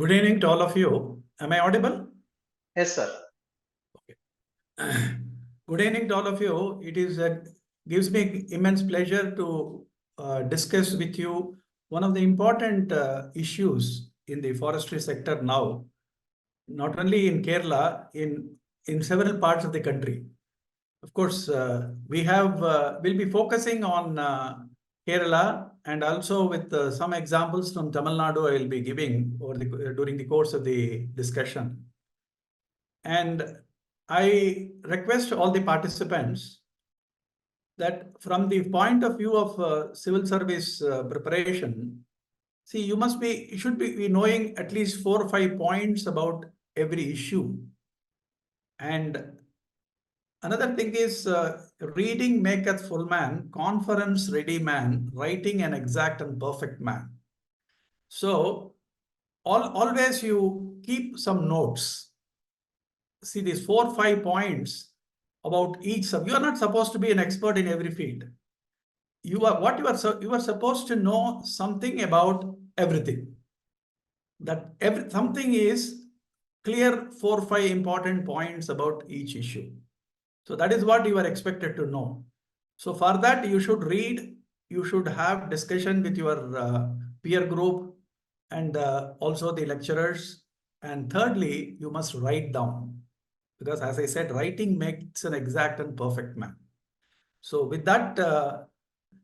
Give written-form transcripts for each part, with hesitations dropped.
Good evening to all of you. Am I audible? Yes, sir. Good evening to all of you. It is gives me immense pleasure to discuss with you one of the important issues in the forestry sector now, not only in Kerala, in several parts of the country. Of course, we'll be focusing on Kerala, and also with some examples from Tamil Nadu I will be giving during the course of the discussion. And I request all the participants that from the point of view of civil service preparation, see, you should be knowing at least 4 or 5 points about every issue. And another thing is reading maketh full man, conference ready man, writing an exact and perfect man. So always you keep some notes. See these 4 or 5 points about each subject. You are not supposed to be an expert in every field. You are supposed to know something about everything. Something is clear 4 or 5 important points about each issue. So that is what you are expected to know. So for that, you should read, you should have discussion with your peer group and also the lecturers. And thirdly, you must write down, because as I said, writing makes an exact and perfect man. So with that,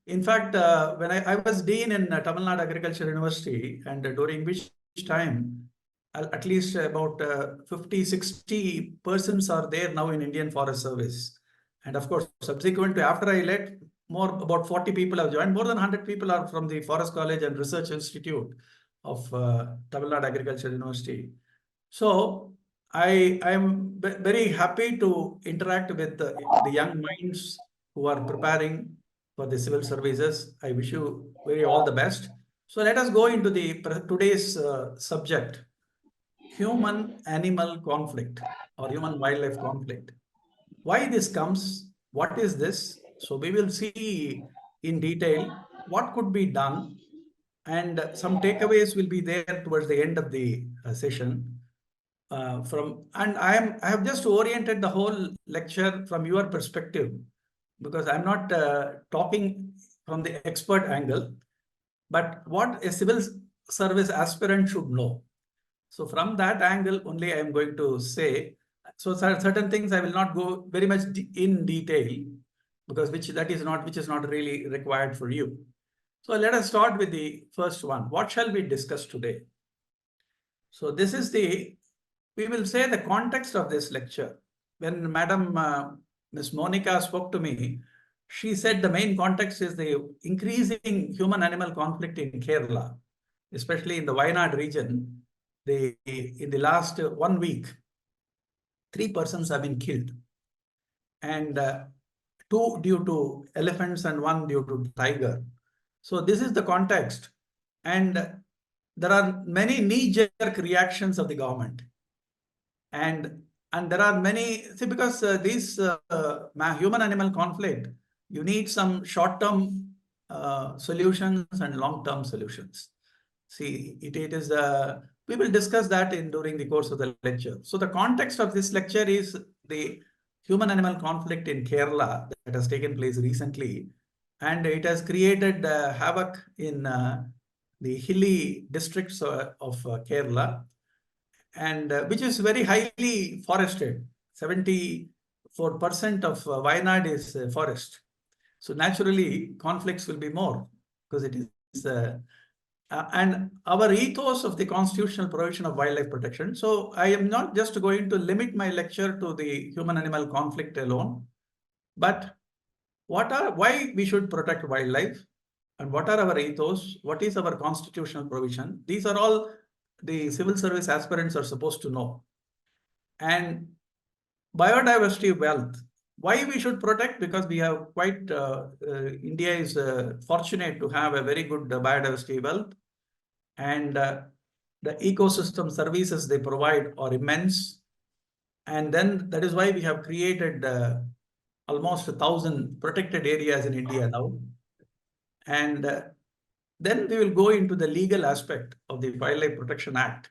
in fact, when I was dean in Tamil Nadu Agriculture University, and during which time at least about 50, 60 persons are there now in Indian Forest Service. And of course, subsequent to after I left, about 40 people have joined. More than 100 people are from the Forest College and Research Institute of Tamil Nadu Agriculture University. So I am very happy to interact with the young minds who are preparing for the civil services. I wish you all the best. So let us go into today's subject, human-animal conflict or human-wildlife conflict. Why this comes? What is this? So we will see in detail what could be done, and some takeaways will be there towards the end of the session. I have just oriented the whole lecture from your perspective, because I'm not talking from the expert angle, but what a civil service aspirant should know. So from that angle only I am going to say. So certain things I will not go very much in detail, because which is not really required for you. So let us start with the first one. What shall we discuss today? So this is we will say the context of this lecture. When Madam Ms. Monica spoke to me, she said the main context is the increasing human-animal conflict in Kerala, especially in the Wayanad region. In the last 1 week, 3 persons have been killed, and 2 due to elephants and 1 due to tiger. So this is the context, and there are many knee-jerk reactions of the government. And there are many, because these human-animal conflict, you need some short-term solutions and long-term solutions. See, it is, we will discuss that during the course of the lecture. So the context of this lecture is the human-animal conflict in Kerala that has taken place recently, and it has created havoc in the hilly districts of Kerala, and which is very highly forested. 74% of Wayanad is forest. So naturally, conflicts will be more, because it is, and our ethos of the constitutional provision of wildlife protection. So I am not just going to limit my lecture to the human-animal conflict alone, but why we should protect wildlife, and what are our ethos, what is our constitutional provision. These are all the civil service aspirants are supposed to know. And biodiversity wealth, why we should protect, because we have India is fortunate to have a very good biodiversity wealth, and the ecosystem services they provide are immense. And then that is why we have created almost 1,000 protected areas in India now. And then we will go into the legal aspect of the Wildlife Protection Act.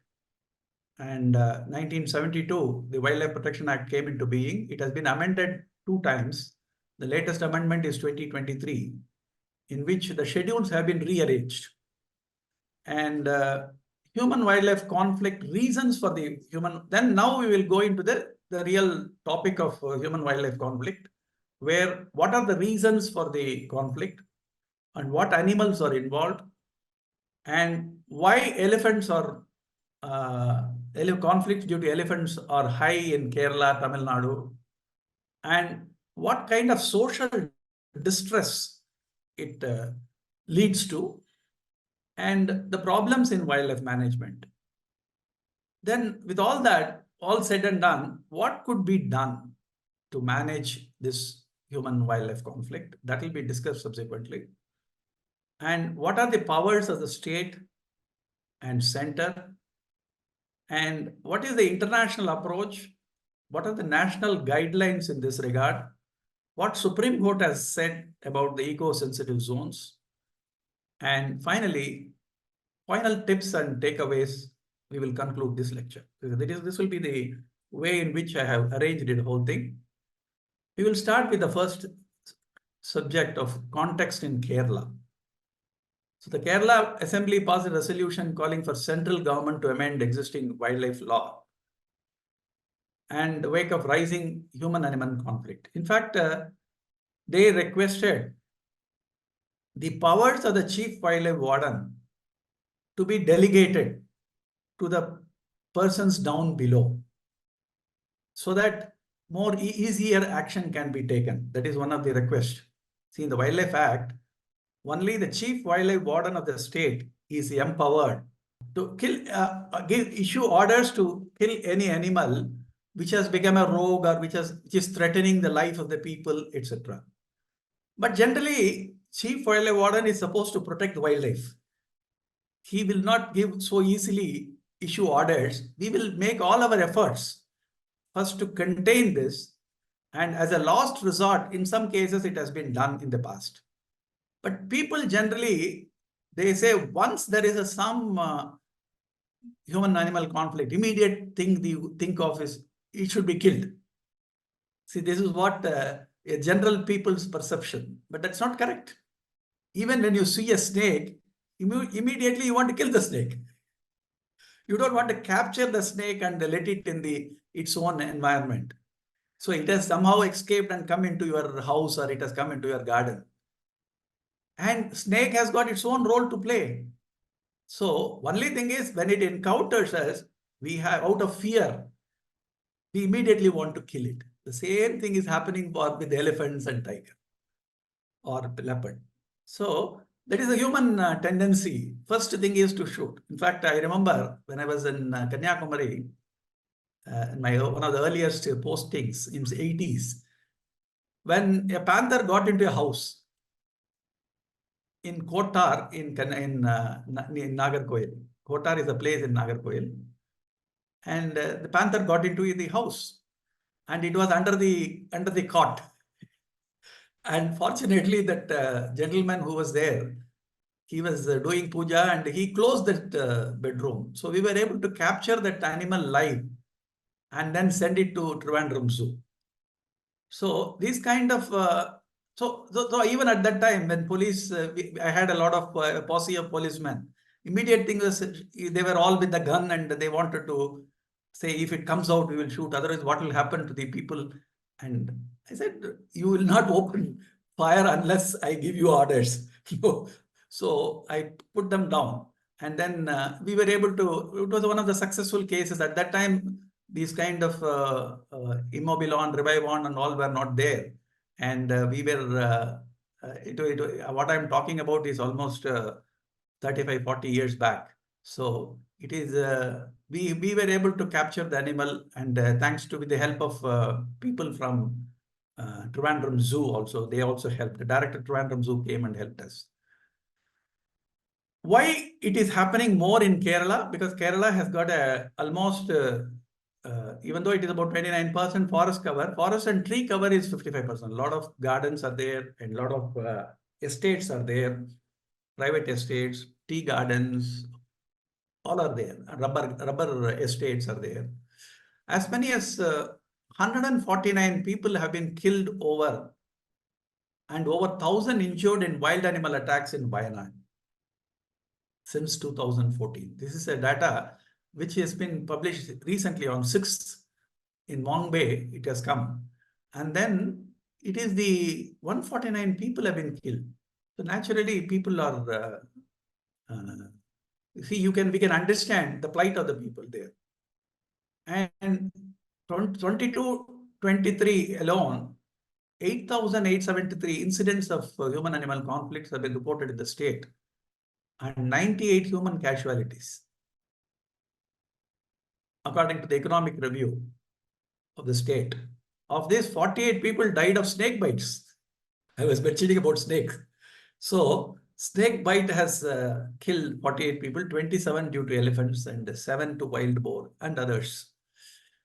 And 1972, the Wildlife Protection Act came into being. It has been amended 2 times. The latest amendment is 2023, in which the schedules have been rearranged. And human-wildlife conflict reasons for the human. Then now we will go into the real topic of human-wildlife conflict, where what are the reasons for the conflict and what animals are involved and why elephants are conflicts due to elephants are high in Kerala, Tamil Nadu, and what kind of social distress it leads to, and the problems in wildlife management. Then with all that, all said and done, what could be done to manage this human-wildlife conflict? That will be discussed subsequently. And what are the powers of the state and center? And what is the international approach? What are the national guidelines in this regard? What Supreme Court has said about the eco-sensitive zones? And finally, final tips and takeaways. We will conclude this lecture. This will be the way in which I have arranged the whole thing. We will start with the first subject of context in Kerala. So the Kerala Assembly passed a resolution calling for central government to amend existing wildlife law and the wake of rising human-animal conflict. In fact, they requested the powers of the chief wildlife warden to be delegated to the persons down below so that more easier action can be taken. That is one of the requests. See, in the Wildlife Act, only the chief wildlife warden of the state is empowered to issue orders to kill any animal which has become a rogue or which is threatening the life of the people, etc. But generally, chief wildlife warden is supposed to protect wildlife. He will not give so easily issue orders. We will make all our efforts first to contain this, and as a last resort, in some cases it has been done in the past. But people generally, they say once there is some human-animal conflict, immediate thing they think of is it should be killed. See, this is what a general people's perception, but that's not correct. Even when you see a snake, immediately you want to kill the snake. You don't want to capture the snake and let it in its own environment. So it has somehow escaped and come into your house, or it has come into your garden. And snake has got its own role to play. So only thing is, when it encounters us, we have, out of fear, we immediately want to kill it. The same thing is happening with elephants and tiger or leopard. So that is a human tendency. First thing is to shoot. In fact, I remember when I was in Kanyakumari, one of the earliest postings in the 80s, when a panther got into a house in Kotar in Nagarkoil. Kotar is a place in Nagarkoil. And the panther got into the house and it was under the cot. And fortunately, that gentleman who was there, he was doing puja and he closed that bedroom. So we were able to capture that animal live and then send it to Trivandrum Zoo. So these kind of, so even at that time when police, I had a lot of posse of policemen. Immediate thing was they were all with the gun and they wanted to say, if it comes out, we will shoot. Otherwise, what will happen to the people? And I said, you will not open fire unless I give you orders. So I put them down. And then we were able to, it was one of the successful cases. At that time, these kind of Immobilon, Revivon and all were not there. And we were, what I'm talking about is almost 35, 40 years back. So it is, we were able to capture the animal, and thanks to the help of people from Trivandrum Zoo also, they also helped. The director of Trivandrum Zoo came and helped us. Why it is happening more in Kerala? Because Kerala has got almost, even though it is about 29% forest cover, forest and tree cover is 55%. A lot of gardens are there and a lot of estates are there, private estates, tea gardens, all are there. Rubber estates are there. As many as 149 people have been killed and over 1,000 injured in wild animal attacks in Wayanad since 2014. This is a data which has been published recently on 6th in Mongbay. It has come. And then it is the 149 people have been killed. So naturally, people are, we can understand the plight of the people there. And 22-23 alone, 8,873 incidents of human-animal conflicts have been reported in the state and 98 human casualties, according to the economic review of the state. Of this, 48 people died of snake bites. I was mentioning about snakes. So snake bite has killed 48 people, 27 due to elephants and 7 to wild boar and others.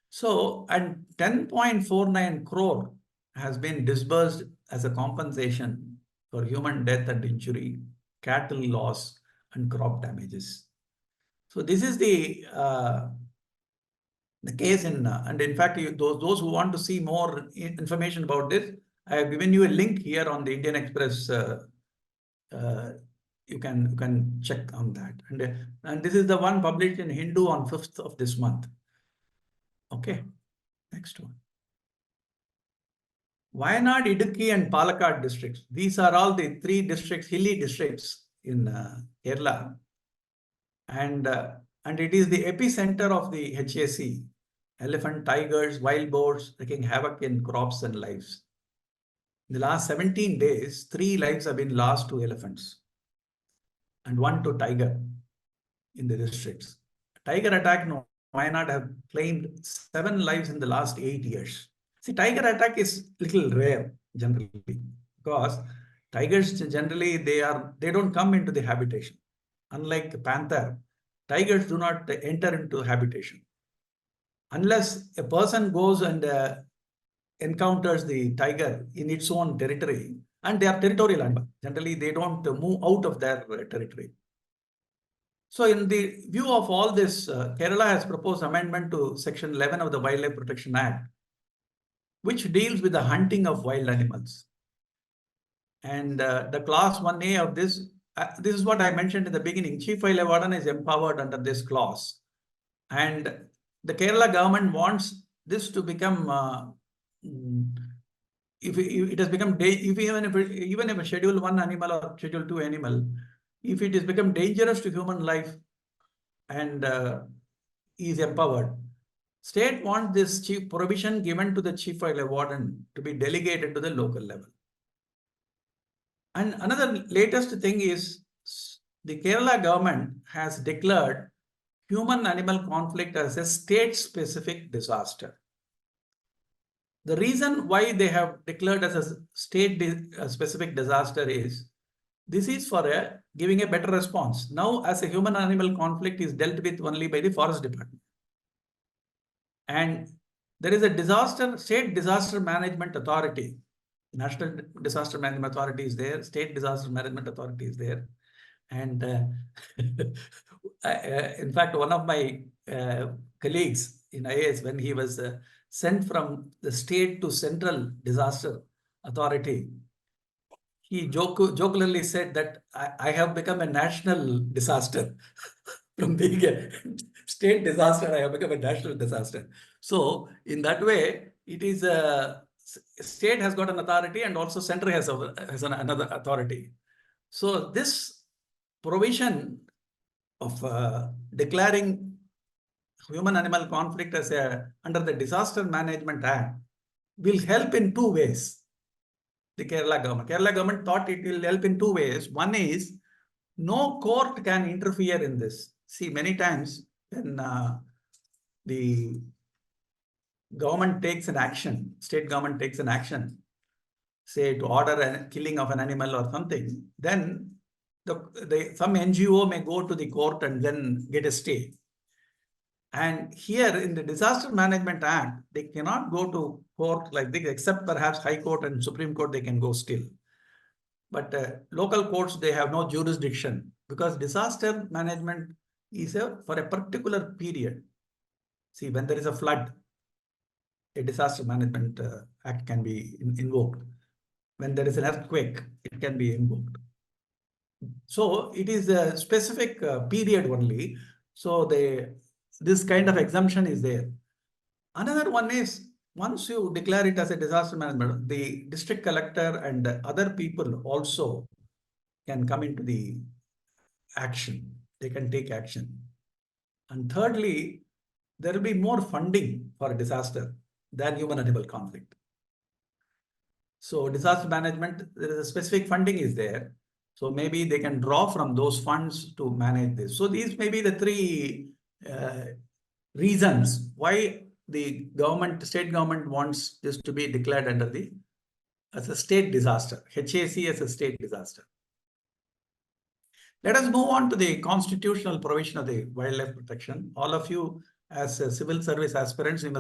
So, and 10.49 crore has been disbursed as a compensation for human death and injury, cattle loss, and crop damages. So this is the case and in fact, those who want to see more information about this, I have given you a link here on the Indian Express. You can check on that. And this is the one published in Hindu on 5th of this month. Okay, next one. Wayanad, Idukki, and Palakkad districts. These are all the 3 districts, hilly districts in Kerala. And it is the epicenter of the HAC. Elephant, tigers, wild boars wreaking havoc in crops and lives. In the last 17 days, 3 lives have been lost to elephants and 1 to tiger in the districts. Tiger attack in Wayanad have claimed 7 lives in the last 8 years. See, tiger attack is little rare generally because tigers generally they don't come into the habitation. Unlike panther, tigers do not enter into habitation. Unless a person goes and encounters the tiger in its own territory, and they are territorial animals. Generally, they don't move out of their territory. So in the view of all this, Kerala has proposed amendment to Section 11 of the Wildlife Protection Act, which deals with the hunting of wild animals. And the clause 1A of this is what I mentioned in the beginning. Chief Wildlife Warden is empowered under this clause. And the Kerala government wants this to become, if it has become, even if a Schedule 1 animal or Schedule 2 animal, if it has become dangerous to human life and is empowered, state wants this provision given to the Chief Wildlife Warden to be delegated to the local level. And another latest thing is the Kerala government has declared human-animal conflict as a state-specific disaster. The reason why they have declared as a state-specific disaster is this is for giving a better response. Now, as a human-animal conflict is dealt with only by the Forest Department. And there is a state disaster management authority. National Disaster Management Authority is there, State Disaster Management Authority is there. And in fact, one of my colleagues in IAS, when he was sent from the state to central disaster authority, he jokingly said that I have become a national disaster. From being a state disaster, I have become a national disaster. So in that way, it is state has got an authority and also center has another authority. So this provision of declaring human-animal conflict as under the Disaster Management Act will help in 2 ways. The Kerala government thought it will help in 2 ways. One is no court can interfere in this. See, many times when the government takes an action, state government takes an action, say to order a killing of an animal or something, then some NGO may go to the court and then get a stay. And here in the Disaster Management Act, they cannot go to court like this, except perhaps High Court and Supreme Court, they can go still. But local courts, they have no jurisdiction because disaster management is for a particular period. See, when there is a flood, a disaster management act can be invoked. When there is an earthquake, it can be invoked. So it is a specific period only. So this kind of exemption is there. Another one is, once you declare it as a disaster management, the district collector and other people also can come into the action. They can take action. And thirdly, there will be more funding for a disaster than human-animal conflict. So disaster management, there is a specific funding is there. So maybe they can draw from those funds to manage this. So these may be the three reasons why the state government wants this to be declared as a state disaster, HAC as a state disaster. Let us move on to the constitutional provision of the wildlife protection. All of you as civil service aspirants, you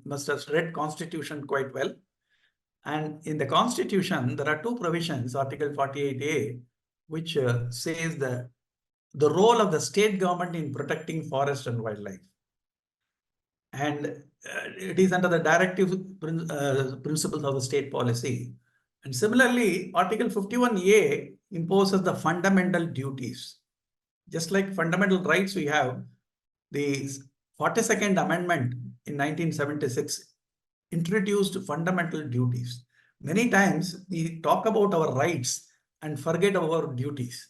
must have read Constitution quite well. And in the Constitution, there are two provisions, Article 48A, which says the role of the state government in protecting forest and wildlife. And it is under the directive principles of the state policy. And similarly, Article 51A imposes the fundamental duties. Just like fundamental rights, we have the 42nd Amendment in 1976 introduced fundamental duties. Many times we talk about our rights and forget our duties.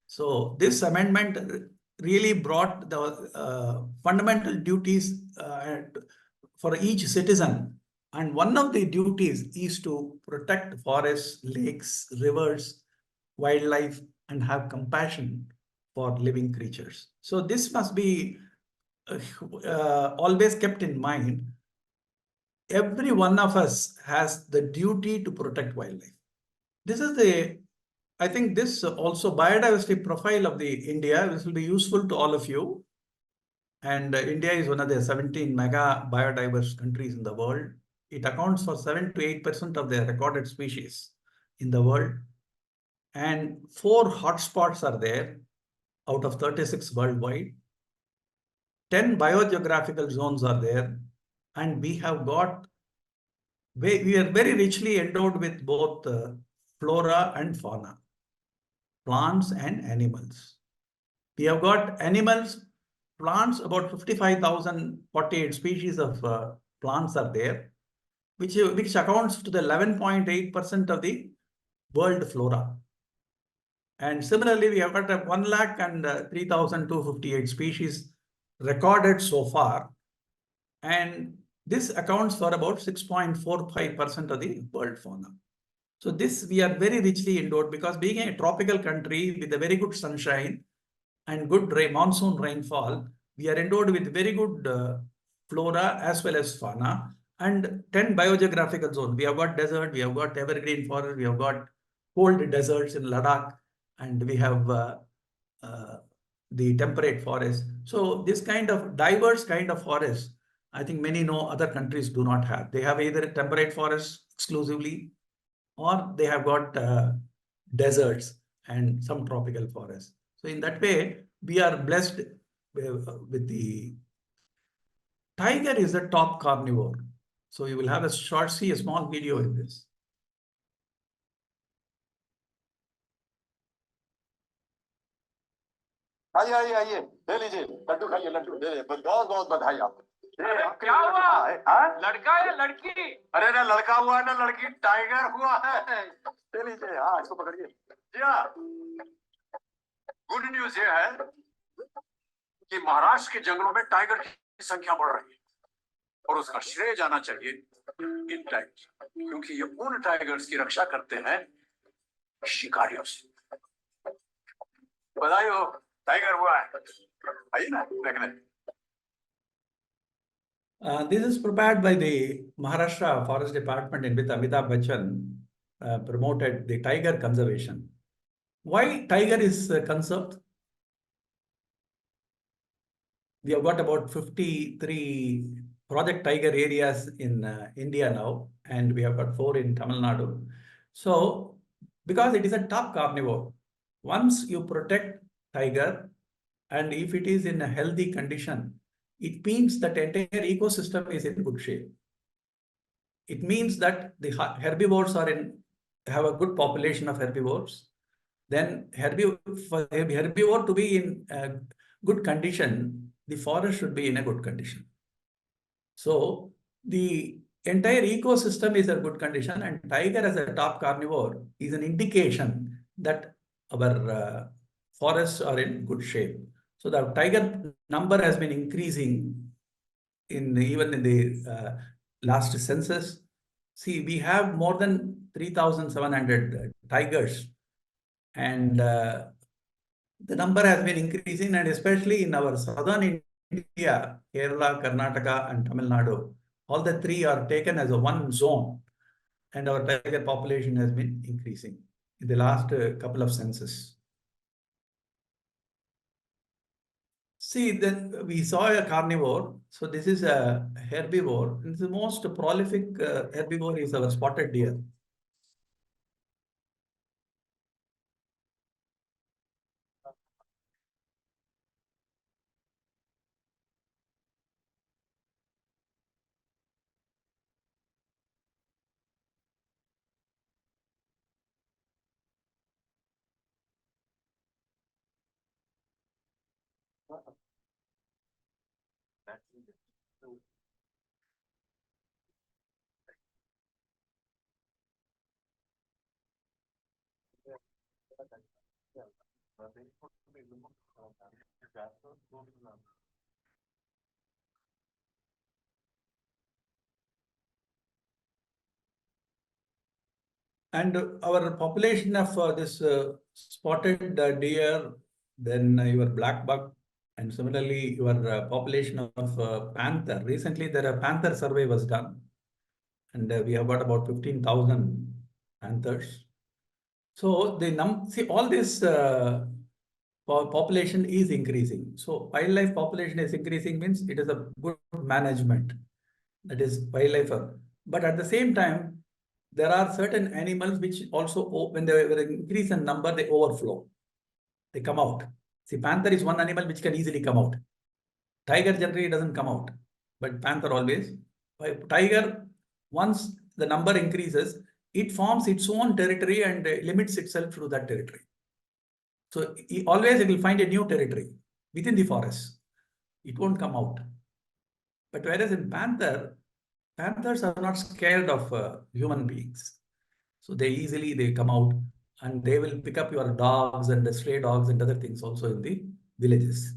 So this amendment really brought the fundamental duties for each citizen. And one of the duties is to protect forests, lakes, rivers, wildlife, and have compassion for living creatures. So this must be always kept in mind. Every one of us has the duty to protect wildlife. This is I think this also biodiversity profile of the India. This will be useful to all of you. And India is one of the 17 mega biodiverse countries in the world. It accounts for 7 to 8% of the recorded species in the world. And 4 hotspots are there out of 36 worldwide. 10 biogeographical zones are there. And we are very richly endowed with both flora and fauna, plants and animals. We have got animals, plants, about 55,048 species of plants are there, which accounts to the 11.8% of the world flora. And similarly, we have got 1,03,258 species recorded so far. And this accounts for about 6.45% of the world fauna. So this we are very richly endowed, because being a tropical country with a very good sunshine and good monsoon rainfall, we are endowed with very good flora as well as fauna, and 10 biogeographical zones. We have got desert, we have got evergreen forest, we have got cold deserts in Ladakh, and we have the temperate forest. So this kind of diverse kind of forest, I think many know other countries do not have. They have either temperate forests exclusively, or they have got deserts and some tropical forests. So in that way, we are blessed with the tiger is the top carnivore. So you will have a small video in this. आइए आइए आइए, ले लीजिए लड्डू, खाइए लड्डू, बहुत बहुत बधाई आपको। क्या हुआ? लड़का या लड़की? अरे ना लड़का हुआ है ना लड़की, टाइगर हुआ है। ले लीजिए, हाँ इसको पकड़िए। जी हाँ, गुड न्यूज ये है कि महाराष्ट्र के जंगलों में टाइगर की संख्या बढ़ रही है, और उसका श्रेय जाना चाहिए इन टाइगर्स, क्योंकि ये उन टाइगर्स की रक्षा करते हैं शिकारियों से। बधाई हो, टाइगर हुआ है। आइए ना देखने। This is prepared by the Maharashtra Forest Department, in which Amitabh Bachchan promoted the tiger conservation. Why tiger is conserved? We have got about 53 Project Tiger areas in India now, and we have got 4 in Tamil Nadu. So, because it is a top carnivore, once you protect tiger, And if it is in a healthy condition, it means that entire ecosystem is in good shape. It means that the herbivores have a good population of herbivores. Then for herbivore to be in a good condition, the forest should be in a good condition. So the entire ecosystem is a good condition, and tiger as a top carnivore is an indication that our forests are in good shape. So the tiger number has been increasing even in the last census. See, we have more than 3,700 tigers, and the number has been increasing, and especially in our southern India, Kerala, Karnataka, and Tamil Nadu, all the three are taken as a one zone, and our tiger population has been increasing in the last couple of census. See, then we saw a carnivore. So this is a herbivore. And the most prolific herbivore is our spotted deer. And our population of this spotted deer, then your black buck, and similarly your population of panther. Recently, there a panther survey was done, and we have got about 15,000 panthers. So the see all this population is increasing. So wildlife population is increasing means it is a good management. That is wildlife. But at the same time, there are certain animals which also, when they increase in number, they overflow. They come out. See, panther is one animal which can easily come out. Tiger generally doesn't come out, but panther always. Tiger, once the number increases, it forms its own territory and limits itself to that territory. So always it will find a new territory within the forest. It won't come out. But whereas in panthers are not scared of human beings. So they come out, and they will pick up your dogs and the stray dogs and other things also in the villages.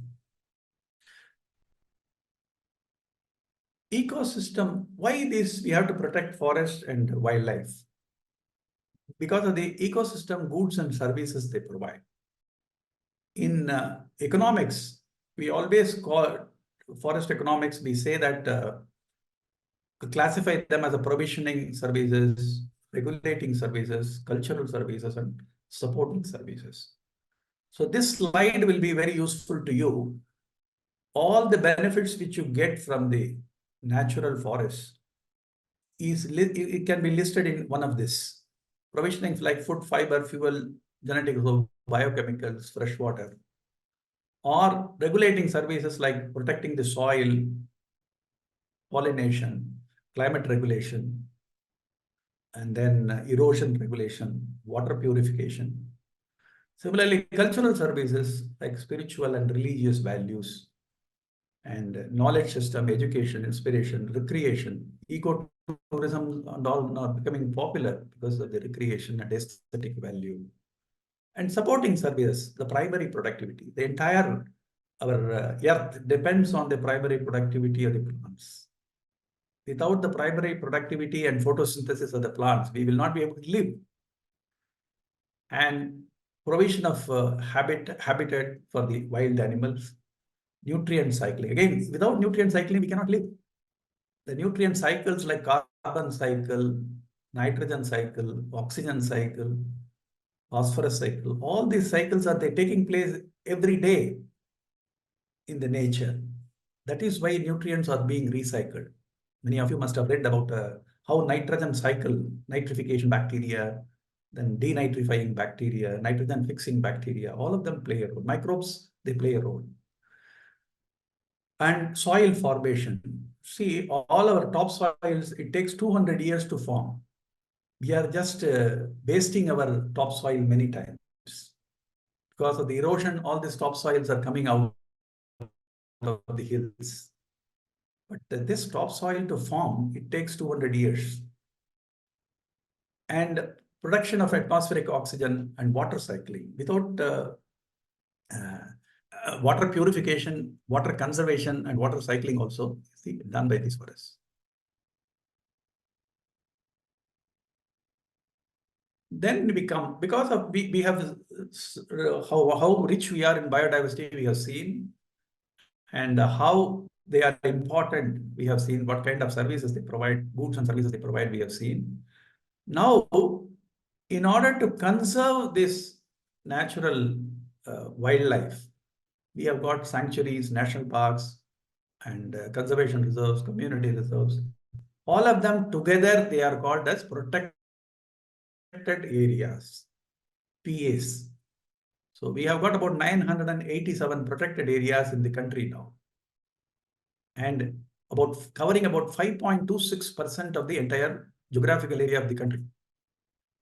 Ecosystem, why this? We have to protect forest and wildlife. Because of the ecosystem goods and services they provide. In economics, we always call forest economics, we say that classify them as a provisioning services, regulating services, cultural services, and supporting services. So this slide will be very useful to you. All the benefits which you get from the natural forest it can be listed in one of this. Provisioning like food, fiber, fuel, genetics, biochemicals, fresh water, or regulating services like protecting the soil, pollination, climate regulation, and then erosion regulation, water purification. Similarly, cultural services like spiritual and religious values, and knowledge system, education, inspiration, recreation, ecotourism, and all now becoming popular because of the recreation and aesthetic value. And supporting services, the primary productivity. The entire our earth depends on the primary productivity of the plants. Without the primary productivity and photosynthesis of the plants, we will not be able to live. And provision of habitat for the wild animals, nutrient cycling. Again, without nutrient cycling, we cannot live. The nutrient cycles like carbon cycle, nitrogen cycle, oxygen cycle, phosphorus cycle, all these cycles are taking place every day in the nature. That is why nutrients are being recycled. Many of you must have read about how nitrogen cycle, nitrification bacteria, then denitrifying bacteria, nitrogen fixing bacteria, all of them play a role. Microbes, they play a role. And soil formation. See, all our topsoils, it takes 200 years to form. We are just wasting our topsoil many times. Because of the erosion, all these topsoils are coming out of the hills. But this topsoil to form, it takes 200 years. And production of atmospheric oxygen and water cycling. Without water purification, water conservation, and water cycling also done by these forests. Then we come, because of we have how rich we are in biodiversity, we have seen, and how they are important, we have seen, what kind of services they provide, goods and services they provide, we have seen. Now, in order to conserve this natural wildlife, we have got sanctuaries, national parks, and conservation reserves, community reserves. All of them together, they are called as protected areas, PAs. So we have got about 987 protected areas in the country now, and covering about 5.26% of the entire geographical area of the country.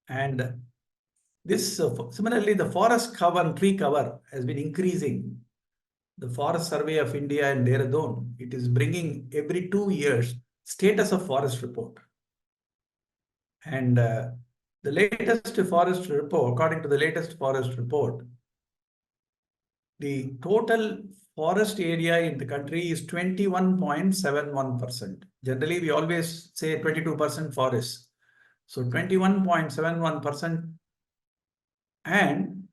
And this similarly, the forest cover, tree cover has been increasing. The Forest Survey of India in Dehradun, it is bringing every 2 years status of forest report. And the latest forest report, according to the latest forest report, the total forest area in the country is 21.71%. Generally, we always say 22% forest. So 21.71% and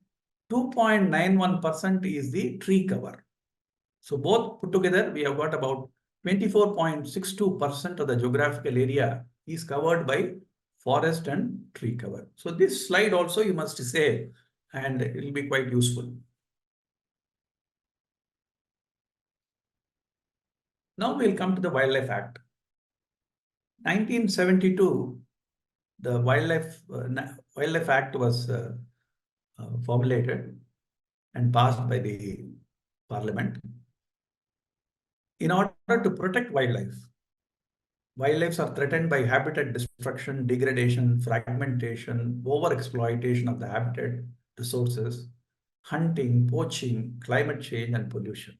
2.91% is the tree cover. So both put together, we have got about 24.62% of the geographical area is covered by forest and tree cover. So this slide also you must say, and it will be quite useful. Now we'll come to the Wildlife Act. 1972, the Wildlife Act was formulated and passed by the Parliament in order to protect wildlife. Wildlife are threatened by habitat destruction, degradation, fragmentation, overexploitation of the habitat resources, hunting, poaching, climate change, and pollution.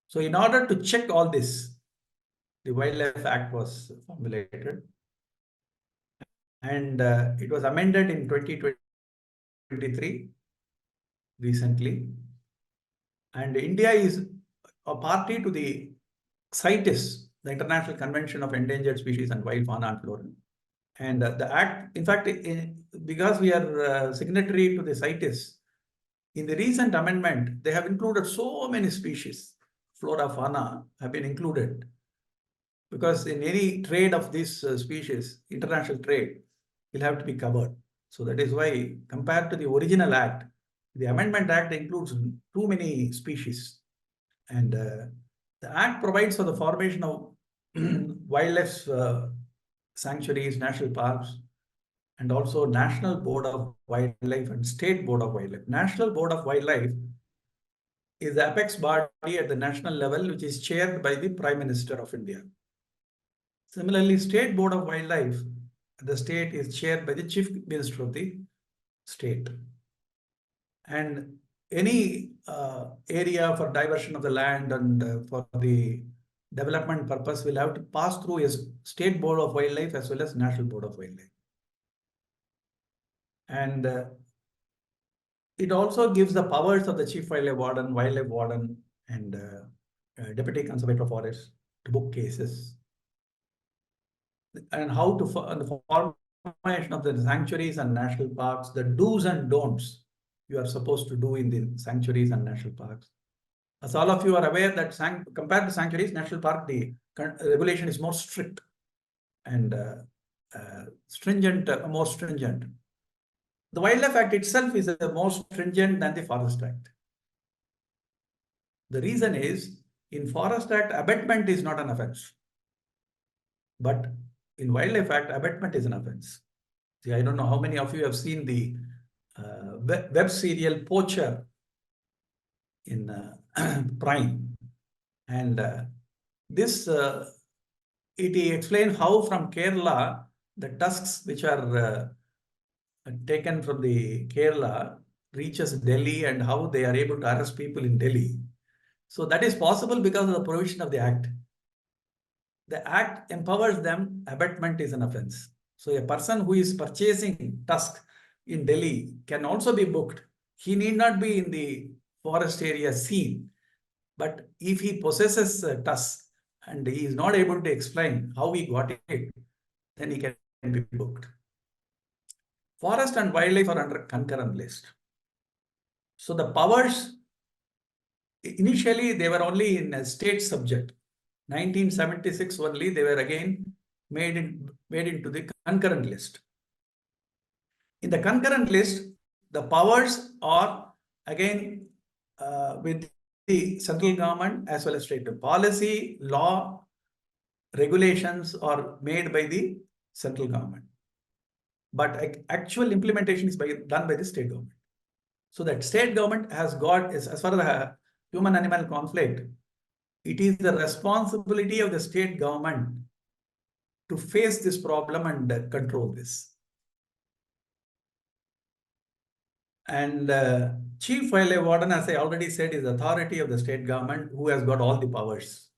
So in order to check all this, the Wildlife Act was formulated, and it was amended in 2023 recently. And India is a party to the CITES, the International Convention of Endangered Species and Wild Fauna and Flora. And the Act, in fact, because we are signatory to the CITES, in the recent amendment, they have included so many species, flora, fauna have been included. Because in any trade of these species, international trade will have to be covered. So that is why, compared to the original Act, the Amendment Act includes too many species. And the Act provides for the formation of wildlife sanctuaries, national parks, and also National Board of Wildlife and State Board of Wildlife. National Board of Wildlife is the apex body at the national level, which is chaired by the Prime Minister of India. Similarly, State Board of Wildlife at the state is chaired by the Chief Minister of the state. And any area for diversion of the land and for the development purpose will have to pass through a State Board of Wildlife as well as National Board of Wildlife. And it also gives the powers of the Chief Wildlife Warden, and Deputy Conservator of Forests to book cases, and how to the formation of the sanctuaries and national parks, the do's and don'ts you are supposed to do in the sanctuaries and national parks. As all of you are aware that compared to sanctuaries, national park, the regulation is more strict and more stringent. The Wildlife Act itself is more stringent than the Forest Act. The reason is, in Forest Act, abatement is not an offense. But in Wildlife Act, abatement is an offense. See, I don't know how many of you have seen the web serial Poacher in Prime. And this, it explains how from Kerala, the tusks which are taken from the Kerala reaches Delhi and how they are able to arrest people in Delhi. So that is possible because of the provision of the Act. The Act empowers them, abatement is an offense. So a person who is purchasing tusk in Delhi can also be booked. He need not be in the forest area seen. But if he possesses tusk and he is not able to explain how he got it, then he can be booked. Forest and wildlife are under concurrent list. So the powers, initially they were only in a state subject. 1976 only they were again made into the concurrent list. In the concurrent list, the powers are again with the central government as well as state. Policy, law, regulations are made by the central government. But actual implementation is done by the state government. So that state government has got, as far as the human-animal conflict, it is the responsibility of the state government to face this problem and control this. And Chief Wildlife Warden, as I already said, is the authority of the state government who has got all the powers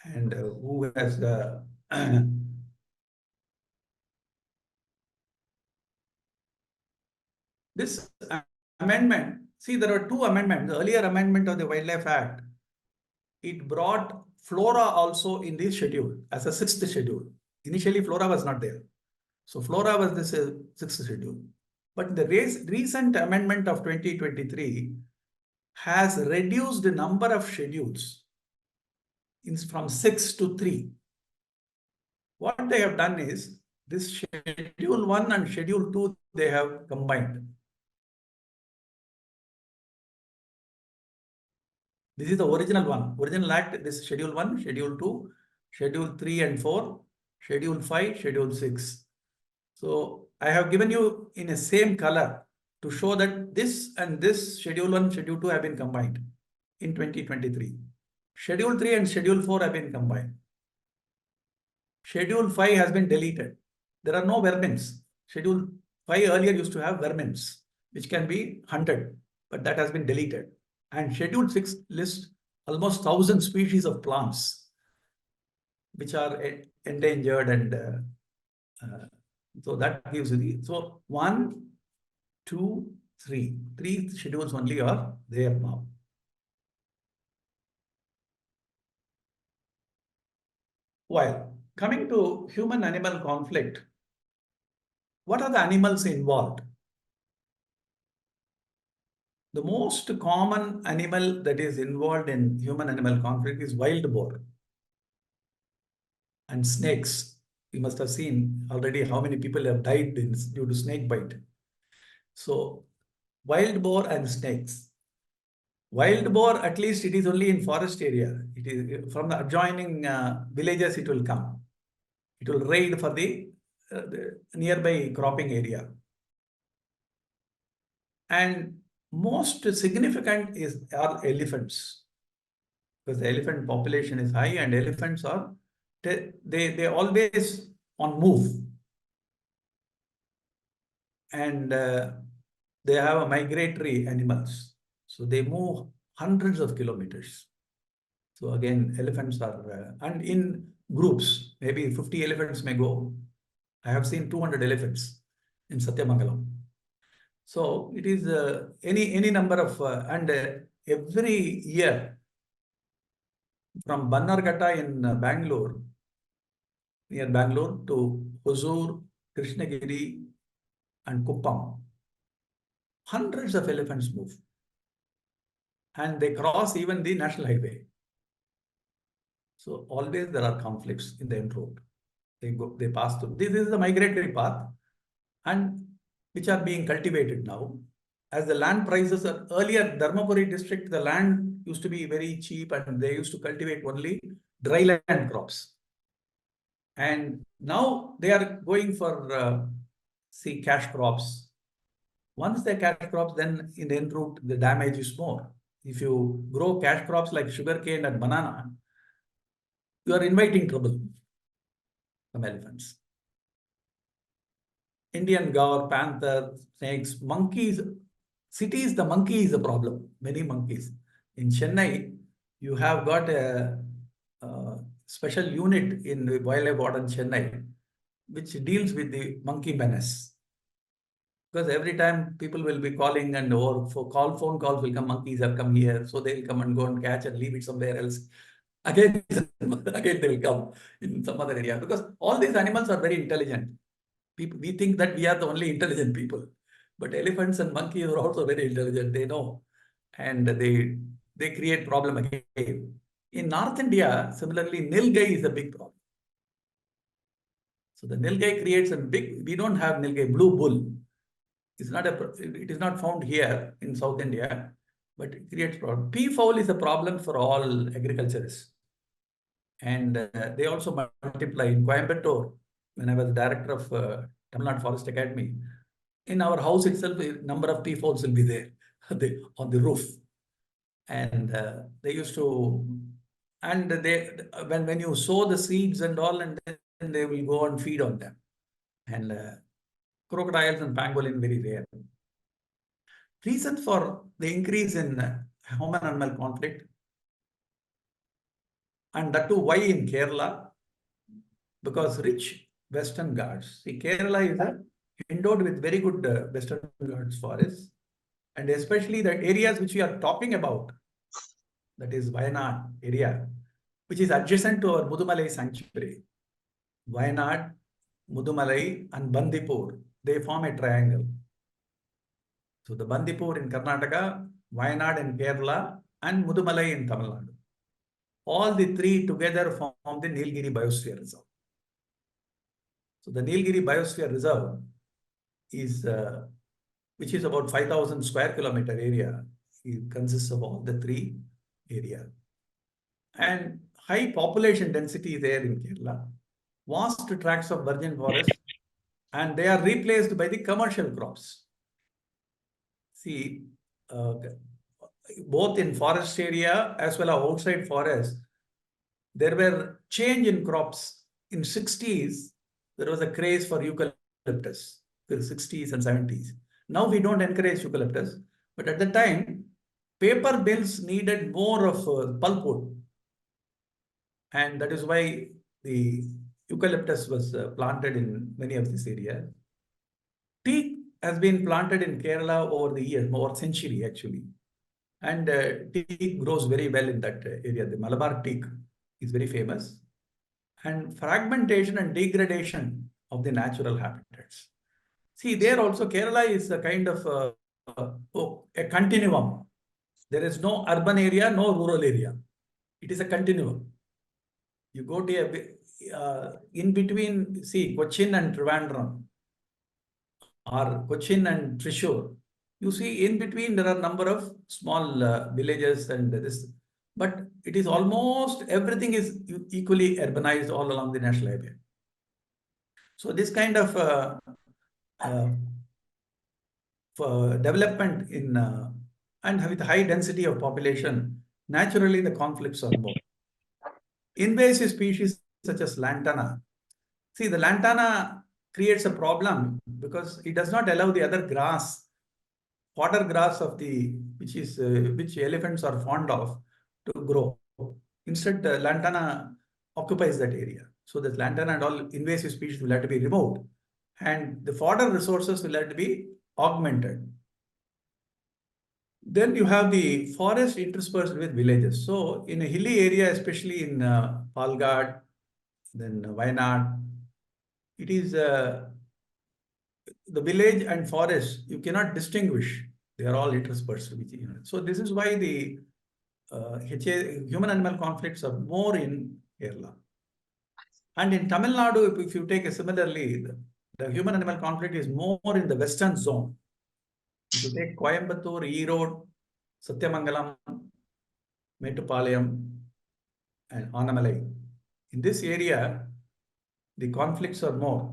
and who has this amendment. See, there are two amendments. The earlier amendment of the Wildlife Act, it brought flora also in this schedule as a sixth schedule. Initially, flora was not there. So flora was this sixth schedule. But the recent amendment of 2023 has reduced the number of schedules from 6 to 3. What they have done is this schedule 1 and schedule 2, they have combined. This is the original one. Original act, this schedule 1, schedule 2, schedule 3 and 4, schedule 5, schedule 6. So I have given you in a same color to show that this and this schedule 1, schedule 2 have been combined in 2023. Schedule 3 and schedule 4 have been combined. Schedule 5 has been deleted. There are no vermins. Schedule 5 earlier used to have vermins, which can be hunted, but that has been deleted. And schedule 6 lists almost 1,000 species of plants, which are endangered, and so that gives you the, so 1, 2, 3. 3 schedules only are there now. While coming to human-animal conflict, what are the animals involved? The most common animal that is involved in human-animal conflict is wild boar and snakes. You must have seen already how many people have died due to snake bite. So wild boar and snakes. Wild boar, at least it is only in forest area. It is from the adjoining villages it will come. It will raid for the nearby cropping area. And most significant are elephants, because the elephant population is high and elephants are, they always on move. And they have a migratory animals. So they move hundreds of kilometers. So again, elephants are, and in groups, maybe 50 elephants may go. I have seen 200 elephants in Satyamangalam. So it is any number of, and every year from Bannerghatta in Bangalore, near Bangalore, to Hosur, Krishnagiri and Kuppam, hundreds of elephants move. And they cross even the national highway. So always there are conflicts in the end road. They pass through. This is the migratory path, and which are being cultivated now. As the land prices are earlier, Dharmapuri district, the land used to be very cheap and they used to cultivate only dry land crops. And now they are going for cash crops. Once they cash crops, then in the end route, the damage is more. If you grow cash crops like sugarcane and banana, you are inviting trouble from elephants. Indian gaur, panther, snakes, monkeys. Cities, the monkey is a problem. Many monkeys. In Chennai, you have got a special unit in the wildlife warden Chennai, which deals with the monkey menace. Because every time people will be calling and or for phone calls will come, monkeys have come here, so they will come and go and catch and leave it somewhere else. Again, again they will come in some other area because all these animals are very intelligent. People, we think that we are the only intelligent people, but elephants and monkeys are also very intelligent. They know, and they create problem again. In North India, similarly, nilgai is a big problem. So the nilgai creates a big. We don't have nilgai, blue bull. It is not found here in South India, but it creates problem. Peafowl is a problem for all agriculturists. And they also multiply in Coimbatore. When I was director of Tamil Nadu Forest Academy, in our house itself, a number of peafowls will be there on the roof. And they used to, and when you sow the seeds and all, and then they will go and feed on them. And crocodiles and pangolin very rare. Reason for the increase in human-animal conflict, and that too why in Kerala? Because rich Western Ghats. See, Kerala is endowed with very good Western Ghats forests, and especially the areas which we are talking about, that is Wayanad area, which is adjacent to our Mudumalai sanctuary. Wayanad, Mudumalai, and Bandipur, they form a triangle. So the Bandipur in Karnataka, Wayanad in Kerala, and Mudumalai in Tamil Nadu. All the three together form the Nilgiri Biosphere Reserve. So the Nilgiri Biosphere Reserve is, which is about 5,000 square kilometer area. It consists of all the three areas. And high population density there in Kerala. Vast tracts of virgin forest, and they are replaced by the commercial crops. See, both in forest area as well as outside forest, there were change in crops. In 60s, there was a craze for eucalyptus, in 60s and 70s. Now we don't encourage eucalyptus, but at the time, paper mills needed more of pulpwood. And that is why the eucalyptus was planted in many of these areas. Teak has been planted in Kerala over the years, over century actually. And teak grows very well in that area. The Malabar teak is very famous. And fragmentation and degradation of the natural habitats. See, there also Kerala is a kind of a continuum. There is no urban area, no rural area. It is a continuum. You go to in between, see, Cochin and Trivandrum, or Cochin and Thrissur. You see, in between there are a number of small villages and this, but it is almost everything is equally urbanized all along the national highway. So this kind of development in and with high density of population, naturally the conflicts are more. Invasive species such as lantana. See, the lantana creates a problem because it does not allow the other grass, fodder grass of the which elephants are fond of, to grow. Instead, lantana occupies that area. So the lantana and all invasive species will have to be removed, and the fodder resources will have to be augmented. Then you have the forest interspersed with villages. So in a hilly area, especially in Palgad, then Wayanad, it is the village and forest, you cannot distinguish. They are all interspersed with each other. So this is why the human-animal conflicts are more in Kerala. And in Tamil Nadu, if you take a similarly, the human-animal conflict is more in the western zone. If you take Coimbatore, Erode, Satyamangalam, Mettupalayam, and Annamalai, in this area, the conflicts are more,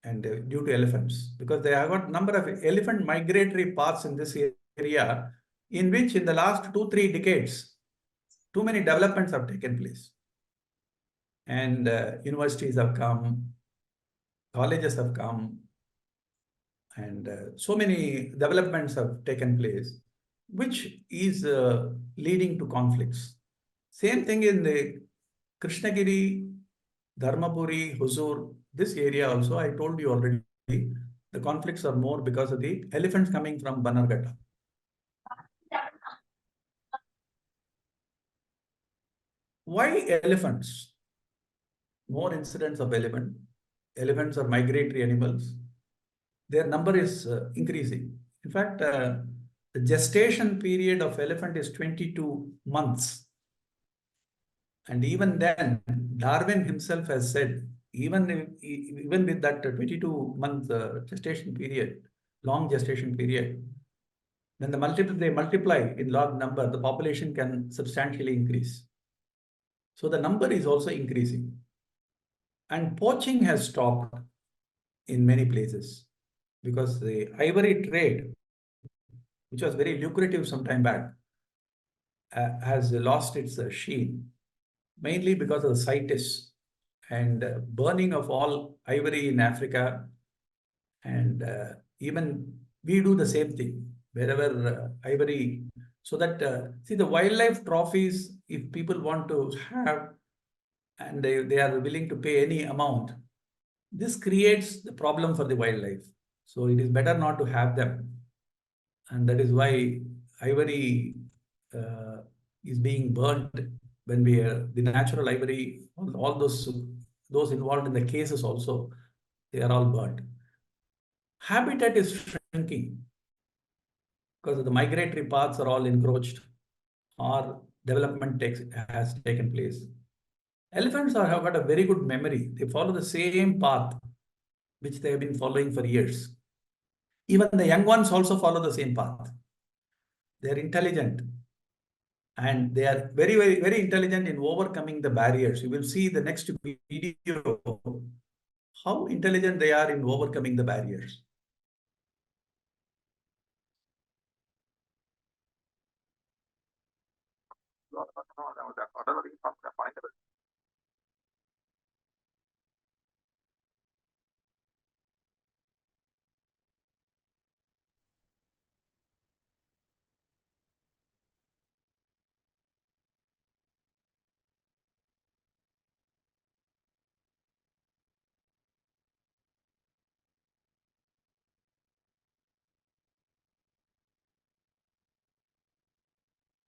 and due to elephants, because they have got number of elephant migratory paths in this area in which in the last 2-3 decades, too many developments have taken place. And universities have come, colleges have come, and so many developments have taken place, which is leading to conflicts. Same thing in the Krishnagiri, Dharmapuri, Hosur, this area also, I told you already, the conflicts are more because of the elephants coming from Bannerghatta. Why elephants? More incidents of elephant. Elephants are migratory animals. Their number is increasing. In fact, the gestation period of elephant is 22 months. And even then, Darwin himself has said, even with that 22-month gestation period, long gestation period, when they multiply in log number, the population can substantially increase. So the number is also increasing. And poaching has stopped in many places because the ivory trade, which was very lucrative some time back, has lost its sheen, mainly because of the CITES and burning of all ivory in Africa. And even we do the same thing wherever ivory, so that, see, the wildlife trophies, if people want to have and they are willing to pay any amount, this creates the problem for the wildlife. So it is better not to have them. And that is why ivory is being burnt when the natural ivory, all those involved in the cases also, they are all burnt. Habitat is shrinking because the migratory paths are all encroached or development has taken place. Elephants have got a very good memory. They follow the same path which they have been following for years. Even the young ones also follow the same path. They are intelligent. And they are very, very, very intelligent in overcoming the barriers. You will see the next video how intelligent they are in overcoming the barriers.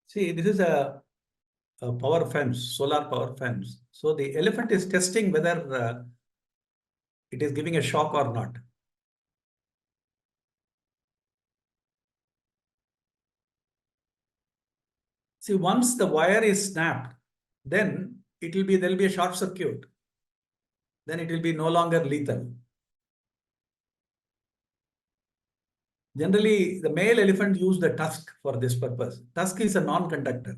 See, this is a power fence, solar power fence. So the elephant is testing whether it is giving a shock or not. See, once the wire is snapped, then there will be a short circuit. Then it will be no longer lethal. Generally, the male elephant use the tusk for this purpose. Tusk is a non-conductor.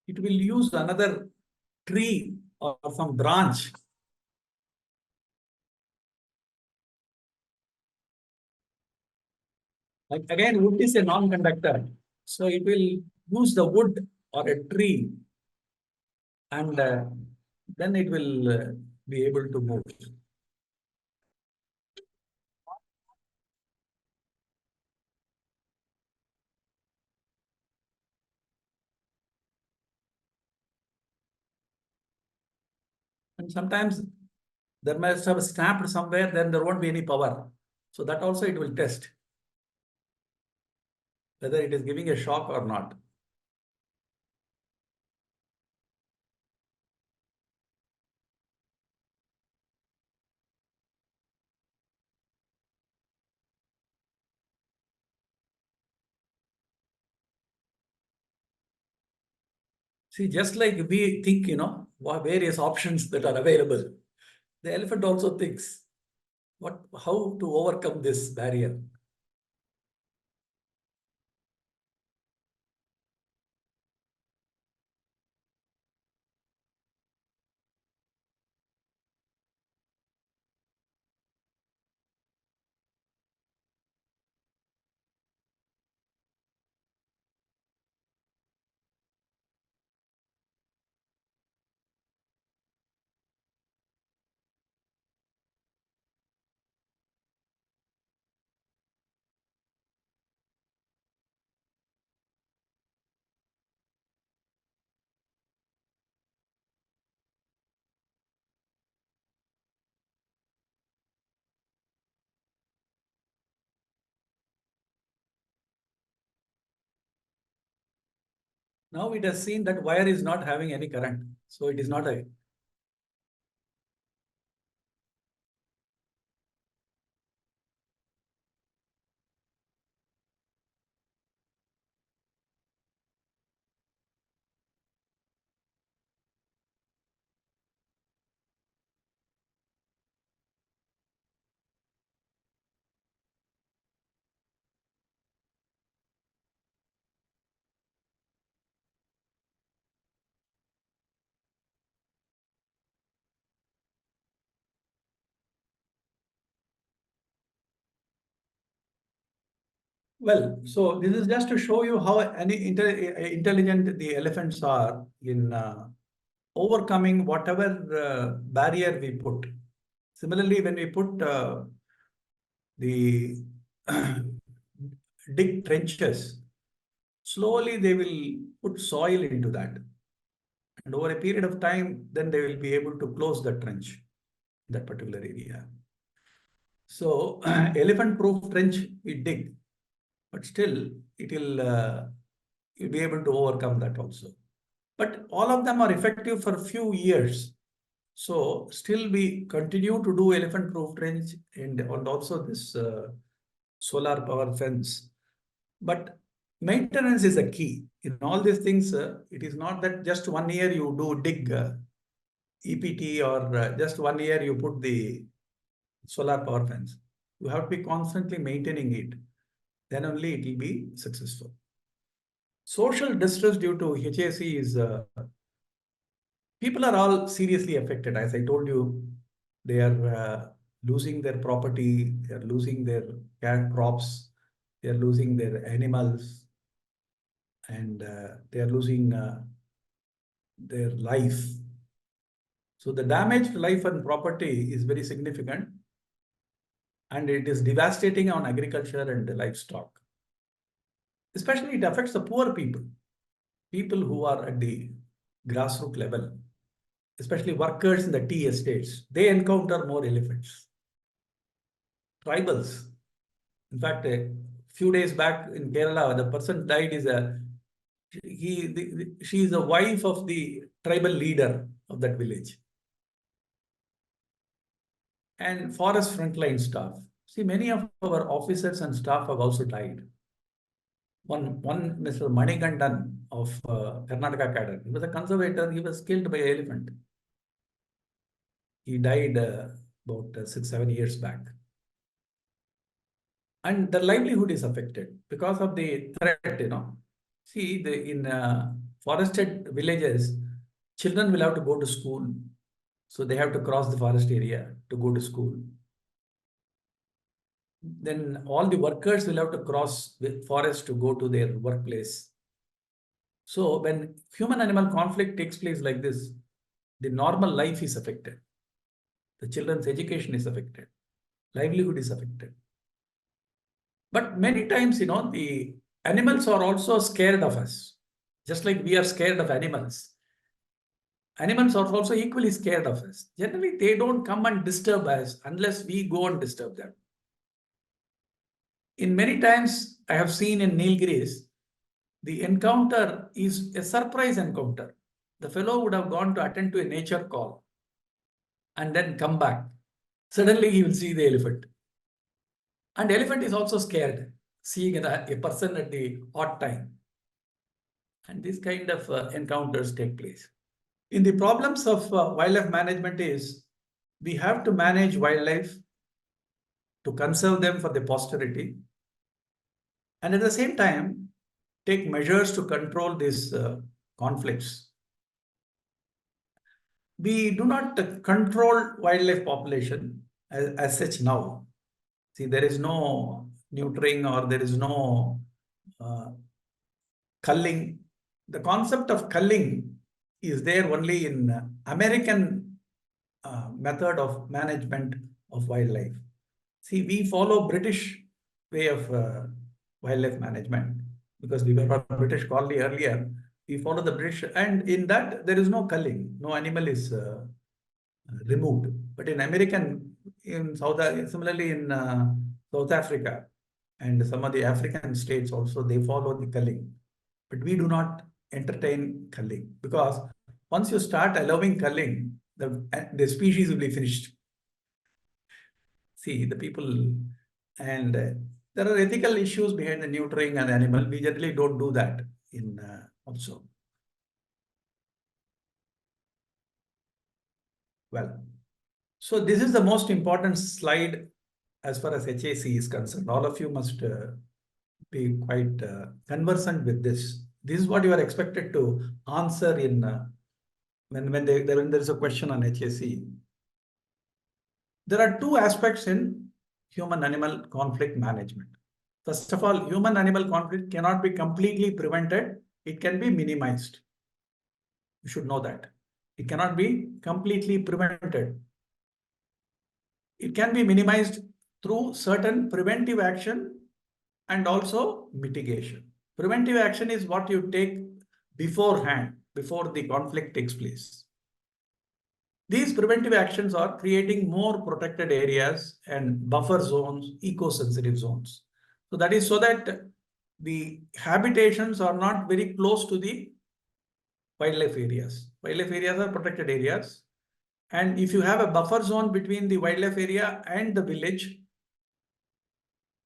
It will use another tree or some branch. Like again, wood is a non-conductor. So it will use the wood or a tree, and then it will be able to move. And sometimes there must have snapped somewhere, then there won't be any power. So that also it will test whether it is giving a shock or not. See, just like we think, various options that are available, the elephant also thinks how to overcome this barrier. Now it has seen that wire is not having any current. So it is not a. Well, so this is just to show you how intelligent the elephants are in overcoming whatever barrier we put. Similarly, when we put the dig trenches, slowly they will put soil into that. And over a period of time, then they will be able to close the trench, that particular area. So elephant-proof trench we dig, but still it will you'll be able to overcome that also. But all of them are effective for a few years. So still we continue to do elephant-proof trench and also this solar power fence. But maintenance is a key. In all these things, it is not that just 1 year you do dig EPT or just 1 year you put the solar power fence. You have to be constantly maintaining it. Then only it will be successful. Social distress due to HAC is people are all seriously affected. As I told you, they are losing their property, they are losing their crops, they are losing their animals, and they are losing their life. So the damage to life and property is very significant, and it is devastating on agriculture and livestock. Especially it affects the poor people, people who are at the grassroots level, especially workers in the tea estates. They encounter more elephants. Tribals. In fact, a few days back in Kerala, the person died she is the wife of the tribal leader of that village. And forest frontline staff. See, many of our officers and staff have also died. One Mr. Manikandan of Karnataka cadre, he was a conservator, he was killed by an elephant. He died about 6-7 years back. And the livelihood is affected because of the threat, See, in forested villages, children will have to go to school. So they have to cross the forest area to go to school. Then all the workers will have to cross the forest to go to their workplace. So when human-animal conflict takes place like this, the normal life is affected. The children's education is affected. Livelihood is affected. But many times, the animals are also scared of us. Just like we are scared of animals. Animals are also equally scared of us. Generally, they don't come and disturb us unless we go and disturb them. In many times, I have seen in Nilgiris, the encounter is a surprise encounter. The fellow would have gone to attend to a nature call and then come back. Suddenly, he will see the elephant. And elephant is also scared, seeing a person at the odd time. And this kind of encounters take place. In the problems of wildlife management is, we have to manage wildlife to conserve them for the posterity, and at the same time, take measures to control these conflicts. We do not control wildlife population as such now. See, there is no neutering or there is no culling. The concept of culling is there only in American method of management of wildlife. See, we follow British way of wildlife management because we were a British colony earlier. We follow the British, and in that there is no culling. No animal is removed. But in American, in similarly in South Africa and some of the African states also, they follow the culling. But we do not entertain culling because once you start allowing culling, the species will be finished. See, the people, and there are ethical issues behind the neutering an animal. We generally don't do that in also. Well, so this is the most important slide as far as HAC is concerned. All of you must be quite conversant with this. This is what you are expected to answer in when there is a question on HAC. There are two aspects in human-animal conflict management. First of all, human-animal conflict cannot be completely prevented. It can be minimized. You should know that. It cannot be completely prevented. It can be minimized through certain preventive action and also mitigation. Preventive action is what you take beforehand, before the conflict takes place. These preventive actions are creating more protected areas and buffer zones, eco-sensitive zones. So that is so that the habitations are not very close to the wildlife areas. Wildlife areas are protected areas. And if you have a buffer zone between the wildlife area and the village,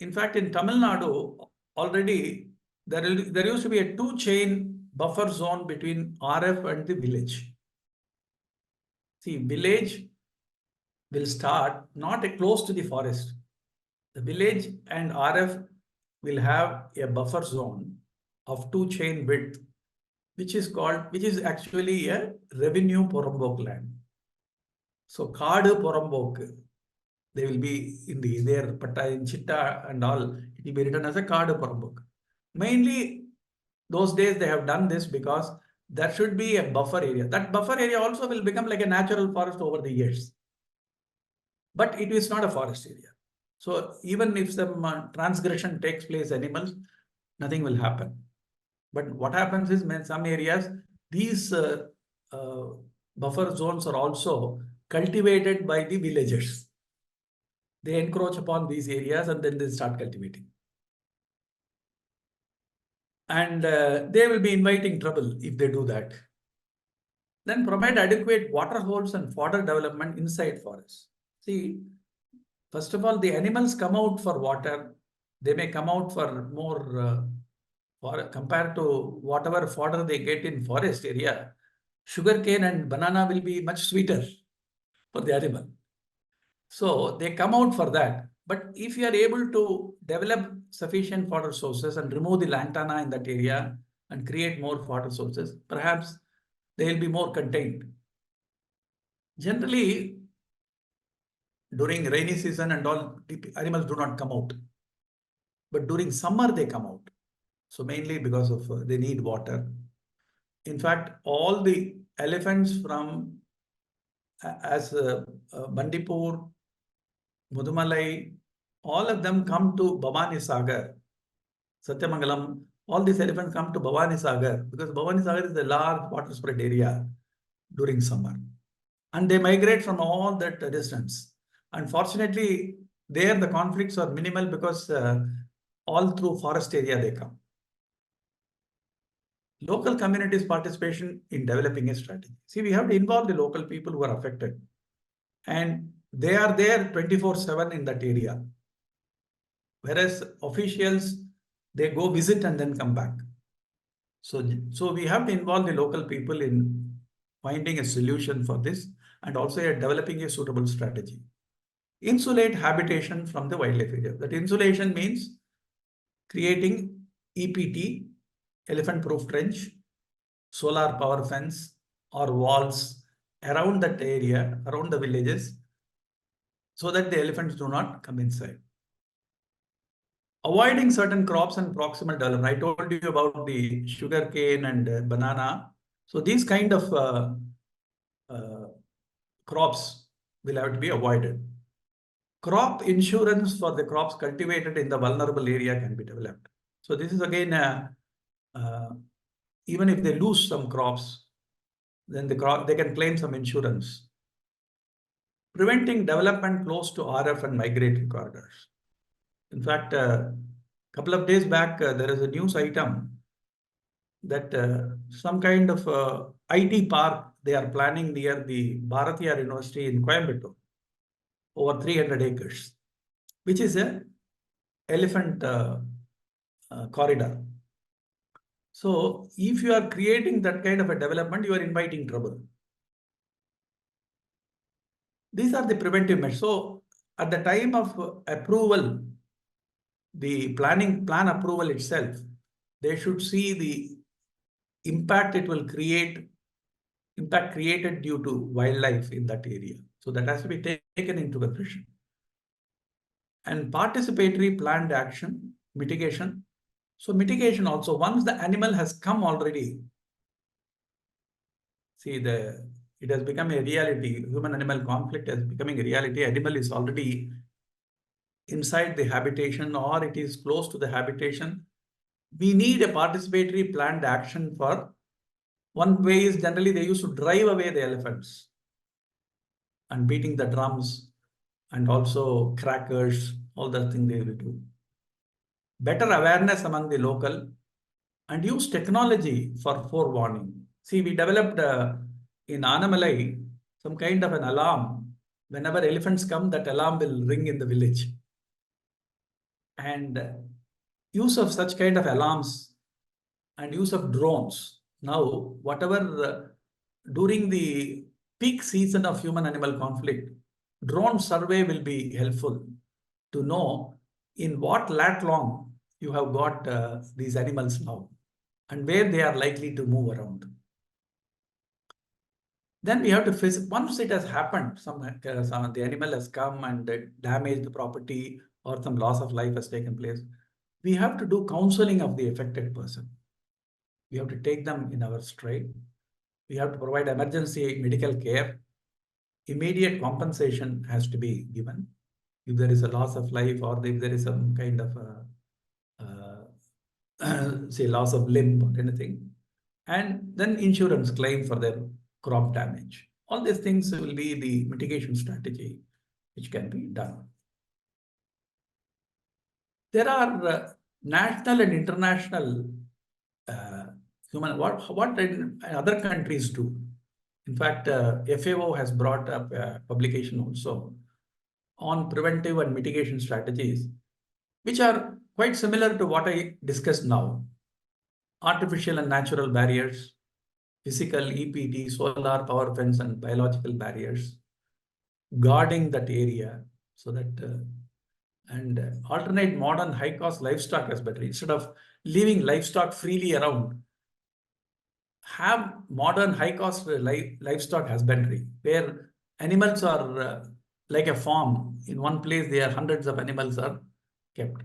in fact, in Tamil Nadu, already there used to be a 2-chain buffer zone between RF and the village. See, village will start not close to the forest. The village and RF will have a buffer zone of 2-chain width, which is actually a revenue Porambok land. So Kaadu Porambok, they will be in their Patta in Chitta and all, it will be written as a Kaadu Porambok. Mainly those days they have done this because there should be a buffer area. That buffer area also will become like a natural forest over the years. But it is not a forest area. So even if some transgression takes place, animals, nothing will happen. But what happens is, in some areas, these buffer zones are also cultivated by the villagers. They encroach upon these areas and then they start cultivating. And they will be inviting trouble if they do that. Then provide adequate water holes and fodder development inside forests. See, first of all, the animals come out for water. They may come out for more, compared to whatever fodder they get in forest area. Sugarcane and banana will be much sweeter for the animal. So they come out for that. But if you are able to develop sufficient fodder sources and remove the lantana in that area and create more fodder sources, perhaps they will be more contained. Generally, during rainy season and all, the animals do not come out. But during summer, they come out. So mainly because of they need water. In fact, all the elephants from Bandipur, Mudumalai, all of them come to Bhavani Sagar, Satyamangalam. All these elephants come to Bhavani Sagar because Bhavani Sagar is a large water spread area during summer. And they migrate from all that distance. Unfortunately, there the conflicts are minimal because all through forest area they come. Local communities' participation in developing a strategy. See, we have to involve the local people who are affected. And they are there 24/7 in that area. Whereas officials, they go visit and then come back. So we have to involve the local people in finding a solution for this and also developing a suitable strategy. Insulate habitation from the wildlife area. That insulation means creating EPT, elephant-proof trench, solar power fence or walls around that area, around the villages, so that the elephants do not come inside. Avoiding certain crops and proximal development. I told you about the sugar cane and banana. So these kind of crops will have to be avoided. Crop insurance for the crops cultivated in the vulnerable area can be developed. So this is again, even if they lose some crops, then they can claim some insurance. Preventing development close to RF and migratory corridors. In fact, a couple of days back, there is a news item that some kind of IT park they are planning near the Bharatiyar University in Coimbatore, over 300 acres, which is a elephant corridor. So if you are creating that kind of a development, you are inviting trouble. These are the preventive measures. So at the time of approval, the plan approval itself, they should see the impact it will create, impact created due to wildlife in that area. So that has to be taken into consideration. And participatory planned action, mitigation. So mitigation also, once the animal has come already, see it has become a reality. Human-animal conflict is becoming a reality. Animal is already inside the habitation or it is close to the habitation. We need a participatory planned action for. One way is generally they used to drive away the elephants and beating the drums and also crackers, all that thing they will do. Better awareness among the local and use technology for forewarning. See, we developed in Anamalai some kind of an alarm. Whenever elephants come, that alarm will ring in the village. And use of such kind of alarms and use of drones. Now, whatever during the peak season of human-animal conflict, drone survey will be helpful to know in what lat long you have got these animals now and where they are likely to move around. Then we have to face it. Once it has happened, the animal has come and damaged the property or some loss of life has taken place, we have to do counseling of the affected person. We have to take them in our stride. We have to provide emergency medical care. Immediate compensation has to be given. If there is a loss of life or if there is some kind of say loss of limb or anything, and then insurance claim for their crop damage. All these things will be the mitigation strategy which can be done. There are national and international what in other countries do. In fact, FAO has brought up a publication also on preventive and mitigation strategies, which are quite similar to what I discussed now. Artificial and natural barriers, physical EPT, solar power fence and biological barriers, guarding that area so that and alternate modern high-cost livestock husbandry. Instead of leaving livestock freely around, have modern high-cost livestock husbandry where animals are like a farm. In one place, there are hundreds of animals are kept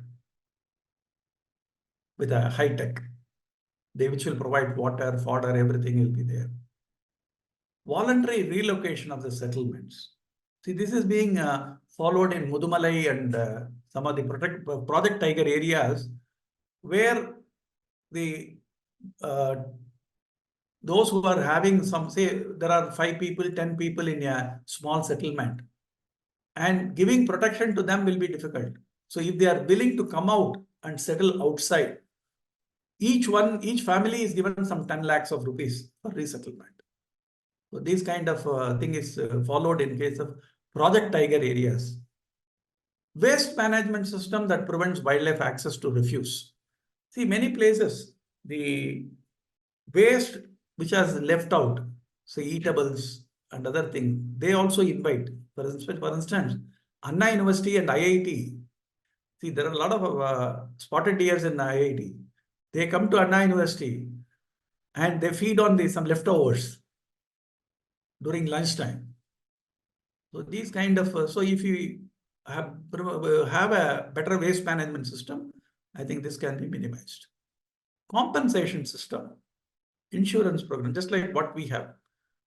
with a high tech. Which will provide water, fodder, everything will be there. Voluntary relocation of the settlements. See, this is being followed in Mudumalai and some of the Project Tiger areas where the those who are having some, say, there are 5 people, 10 people in a small settlement, and giving protection to them will be difficult. So if they are willing to come out and settle outside, each family is given some 10 lakhs of rupees for resettlement. So this kind of thing is followed in case of Project Tiger areas. Waste management system that prevents wildlife access to refuse. See, many places, the waste which has left out, say eatables and other things, they also invite. For instance, Anna University and IIT. See, there are a lot of spotted deers in IIT. They come to Anna University and they feed on some leftovers during lunchtime. So these kind of, so if you have a better waste management system, I think this can be minimized. Compensation system, insurance program, just like what we have.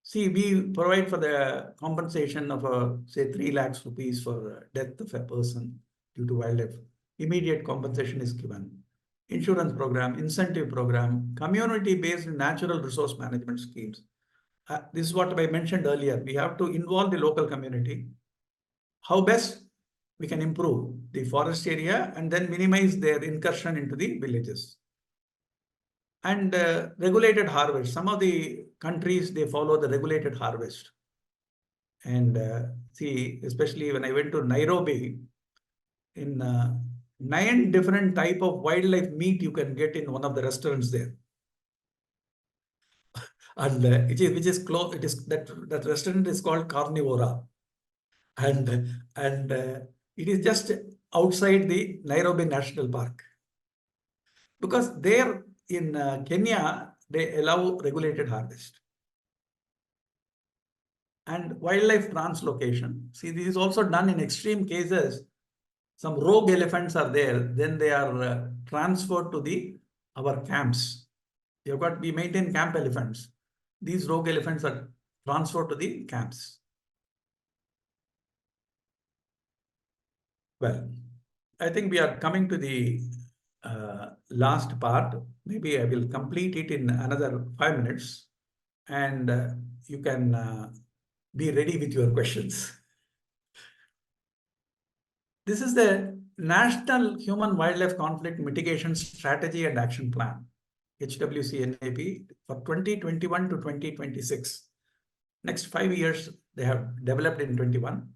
See, we provide for the compensation of say 3 lakhs rupees for death of a person due to wildlife. Immediate compensation is given. Insurance program, incentive program, community-based natural resource management schemes. This is what I mentioned earlier. We have to involve the local community. How best we can improve the forest area and then minimize their incursion into the villages. And regulated harvest. Some of the countries, they follow the regulated harvest. And see, especially when I went to Nairobi, in 9 different type of wildlife meat you can get in one of the restaurants there. And that restaurant is called Carnivora. And it is just outside the Nairobi National Park. Because there in Kenya, they allow regulated harvest. And wildlife translocation. See, this is also done in extreme cases. Some rogue elephants are there, then they are transferred to our camps. We maintain camp elephants. These rogue elephants are transferred to the camps. Well, I think we are coming to the last part. Maybe I will complete it in another 5 minutes, and you can be ready with your questions. This is the National Human Wildlife Conflict Mitigation Strategy and Action Plan, HWCNAP, for 2021 to 2026. Next 5 years, they have developed in 21.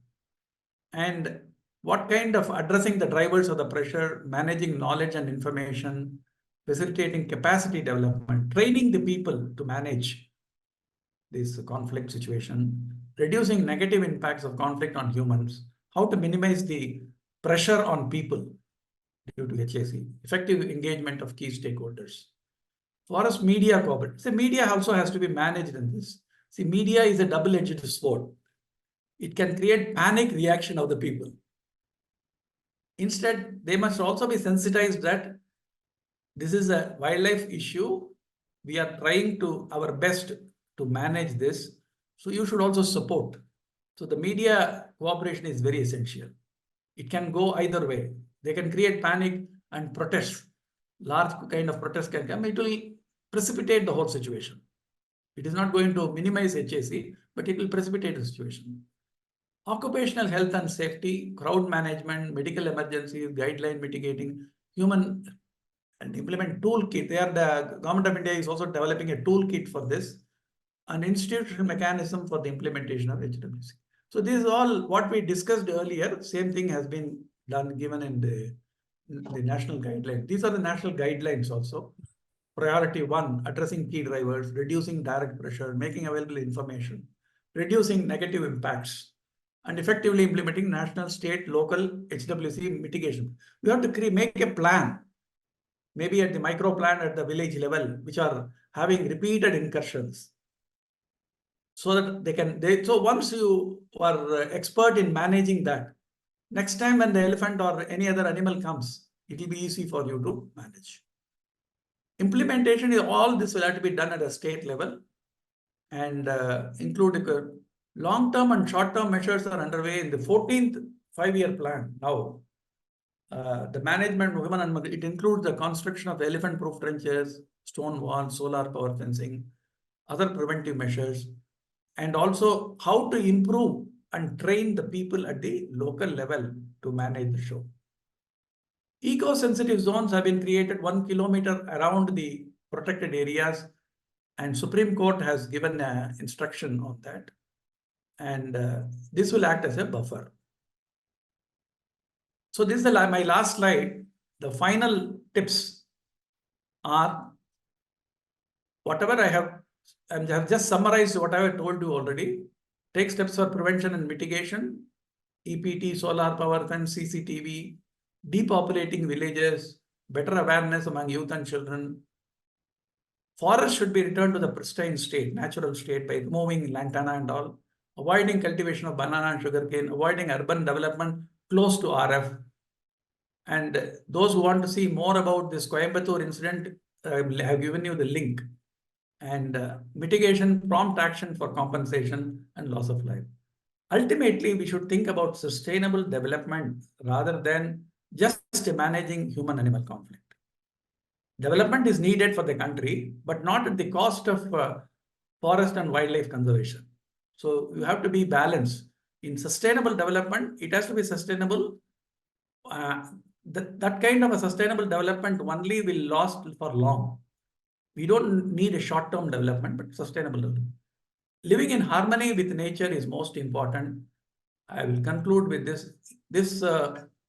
And what kind of addressing the drivers of the pressure, managing knowledge and information, facilitating capacity development, training the people to manage this conflict situation, reducing negative impacts of conflict on humans, how to minimize the pressure on people due to HAC, effective engagement of key stakeholders. Forest media cooperation. See, media also has to be managed in this. See, media is a double-edged sword. It can create panic reaction of the people. Instead, they must also be sensitized that this is a wildlife issue. We are trying to our best to manage this. So you should also support. So the media cooperation is very essential. It can go either way. They can create panic and protest. Large kind of protest can come. It will precipitate the whole situation. It is not going to minimize HAC, but it will precipitate the situation. Occupational health and safety, crowd management, medical emergencies, guideline mitigating, human and implement toolkit. The government of India is also developing a toolkit for this, an institutional mechanism for the implementation of HWC. So this is all what we discussed earlier. Same thing has been done, given in the national guidelines. These are the national guidelines also. Priority 1, addressing key drivers, reducing direct pressure, making available information, reducing negative impacts, and effectively implementing national, state, local HWC mitigation. We have to make a plan, maybe at the micro plan at the village level, which are having repeated incursions, so that so once you are expert in managing that, next time when the elephant or any other animal comes, it will be easy for you to manage. Implementation is all this will have to be done at a state level, and include long-term and short-term measures are underway in the 14th 5-year plan now. The management of human and it includes the construction of elephant-proof trenches, stone walls, solar power fencing, other preventive measures, and also how to improve and train the people at the local level to manage the show. Eco-sensitive zones have been created 1 kilometer around the protected areas, and Supreme Court has given instruction on that. And this will act as a buffer. So this is my last slide. The final tips are whatever I have just summarized what I have told you already. Take steps for prevention and mitigation, EPT, solar power fence, CCTV, depopulating villages, better awareness among youth and children. Forests should be returned to the pristine state, natural state, by removing lantana and all, avoiding cultivation of banana and sugarcane, avoiding urban development close to RF. And those who want to see more about this Coimbatore incident, I have given you the link. And mitigation, prompt action for compensation and loss of life. Ultimately, we should think about sustainable development rather than just managing human-animal conflict. Development is needed for the country, but not at the cost of forest and wildlife conservation. So you have to be balanced. In sustainable development, it has to be sustainable. That kind of a sustainable development only will last for long. We don't need a short-term development, but sustainable development. Living in harmony with nature is most important. I will conclude with this.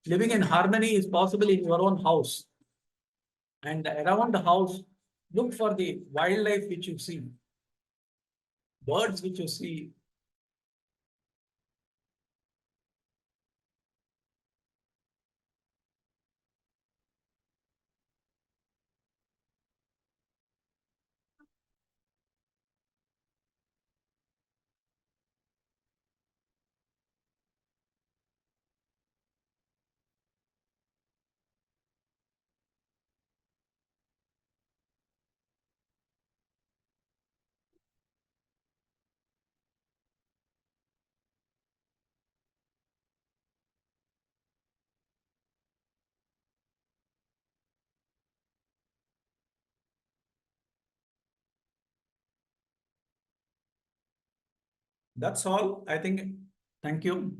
Living in harmony is possible in your own house. And around the house, look for the wildlife which you see, birds which you see. That's all, I think. Thank you.